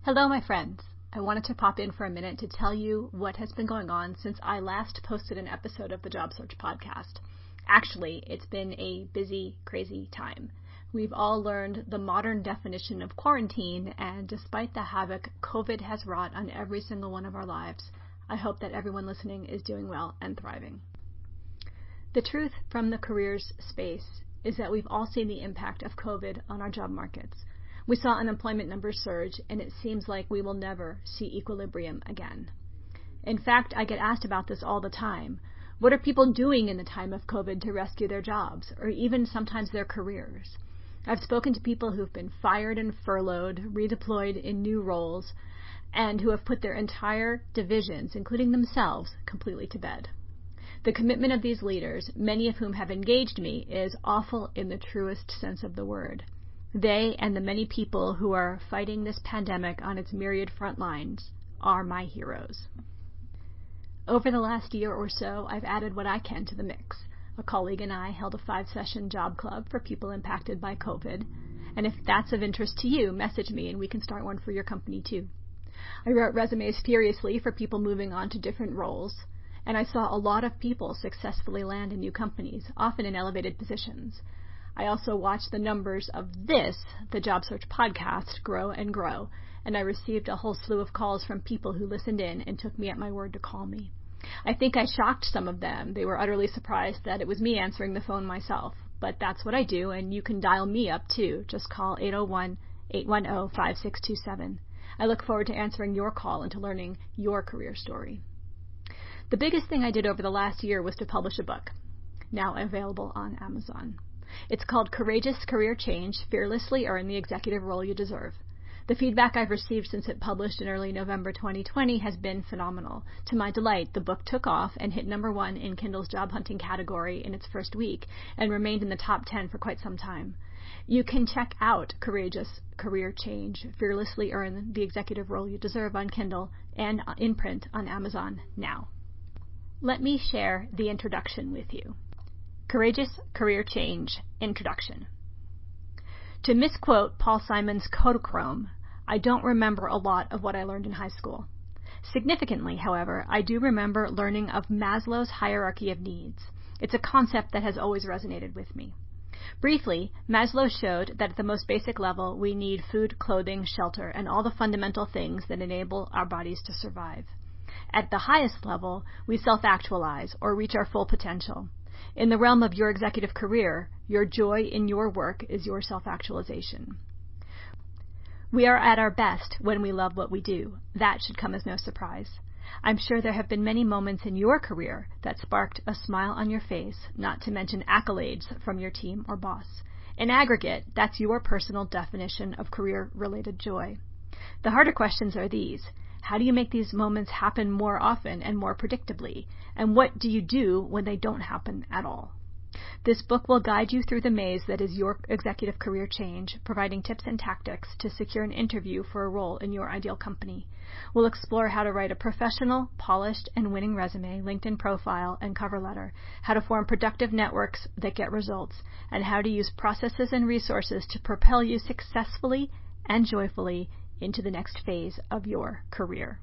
Hello, my friends. I wanted to pop in for a minute to tell you what has been going on since I last posted an episode of the Job Search podcast. Actually, it's been a busy, crazy time. We've all learned the modern definition of quarantine, and despite the havoc COVID has wrought on every single one of our lives, I hope that everyone listening is doing well and thriving. The truth from the careers space is that we've all seen the impact of COVID on our job markets. We saw unemployment numbers surge, and it seems like we will never see equilibrium again. In fact, I get asked about this all the time. What are people doing in the time of COVID to rescue their jobs, or even sometimes their careers? I've spoken to people who've been fired and furloughed, redeployed in new roles, and who have put their entire divisions, including themselves, completely to bed. The commitment of these leaders, many of whom have engaged me, is awful in the truest sense of the word. They and the many people who are fighting this pandemic on its myriad front lines are my heroes. Over the last year or so, I've added what I can to the mix. A colleague and I held a 5-session job club for people impacted by COVID. And if that's of interest to you, message me and we can start one for your company too. I wrote resumes furiously for people moving on to different roles. And I saw a lot of people successfully land in new companies, often in elevated positions. I also watched the numbers of the Job Search podcast, grow and grow, and I received a whole slew of calls from people who listened in and took me at my word to call me. I think I shocked some of them. They were utterly surprised that it was me answering the phone myself, but that's what I do, and you can dial me up too. Just call 801-810-5627. I look forward to answering your call and to learning your career story. The biggest thing I did over the last year was to publish a book, now available on Amazon. It's called Courageous Career Change, Fearlessly Earn the Executive Role You Deserve. The feedback I've received since it published in early November 2020 has been phenomenal. To my delight, the book took off and hit #1 in Kindle's job hunting category in its first week and remained in the top 10 for quite some time. You can check out Courageous Career Change, Fearlessly Earn the Executive Role You Deserve on Kindle and in print on Amazon now. Let me share the introduction with you. Courageous Career Change Introduction. To misquote Paul Simon's Kodachrome, I don't remember a lot of what I learned in high school. Significantly, however, I do remember learning of Maslow's hierarchy of needs. It's a concept that has always resonated with me. Briefly, Maslow showed that at the most basic level, we need food, clothing, shelter, and all the fundamental things that enable our bodies to survive. At the highest level, we self-actualize or reach our full potential. In the realm of your executive career, your joy in your work is your self-actualization. We are at our best when we love what we do. That should come as no surprise. I'm sure there have been many moments in your career that sparked a smile on your face, not to mention accolades from your team or boss. In aggregate, that's your personal definition of career-related joy. The harder questions are these. How do you make these moments happen more often and more predictably? And what do you do when they don't happen at all? This book will guide you through the maze that is your executive career change, providing tips and tactics to secure an interview for a role in your ideal company. We'll explore how to write a professional, polished, and winning resume, LinkedIn profile, and cover letter, how to form productive networks that get results, and how to use processes and resources to propel you successfully and joyfully into the next phase of your career.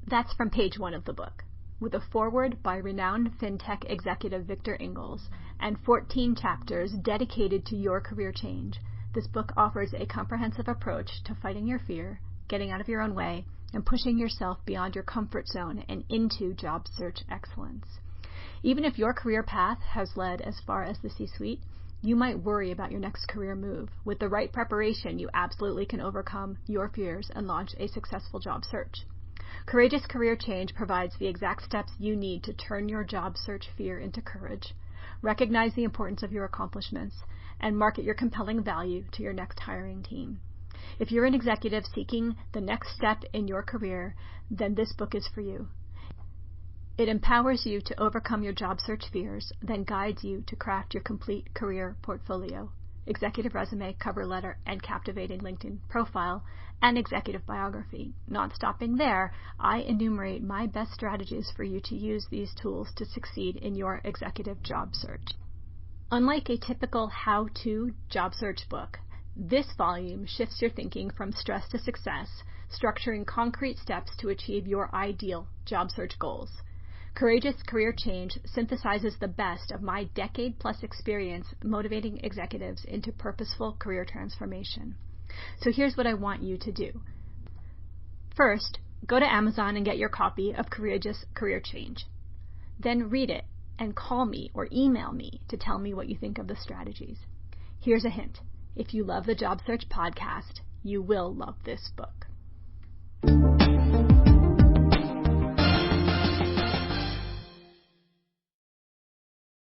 That's from page 1 of the book, with a foreword by renowned fintech executive Victor Ingalls and 14 chapters dedicated to your career change. This book offers a comprehensive approach to fighting your fear, getting out of your own way, and pushing yourself beyond your comfort zone and into job search excellence. Even if your career path has led as far as the C-suite, you might worry about your next career move. With the right preparation, you absolutely can overcome your fears and launch a successful job search. Courageous Career Change provides the exact steps you need to turn your job search fear into courage, recognize the importance of your accomplishments, and market your compelling value to your next hiring team. If you're an executive seeking the next step in your career, then this book is for you. It empowers you to overcome your job search fears, then guides you to craft your complete career portfolio, executive resume, cover letter, and captivating LinkedIn profile, and executive biography. Not stopping there, I enumerate my best strategies for you to use these tools to succeed in your executive job search. Unlike a typical how-to job search book, This volume shifts your thinking from stress to success, structuring concrete steps to achieve your ideal job search goals. Courageous Career Change synthesizes the best of my decade-plus experience motivating executives into purposeful career transformation. So here's what I want you to do. First, go to Amazon and get your copy of Courageous Career Change. Then read it and call me or email me to tell me what you think of the strategies. Here's a hint. If you love the Job Search podcast, you will love this book.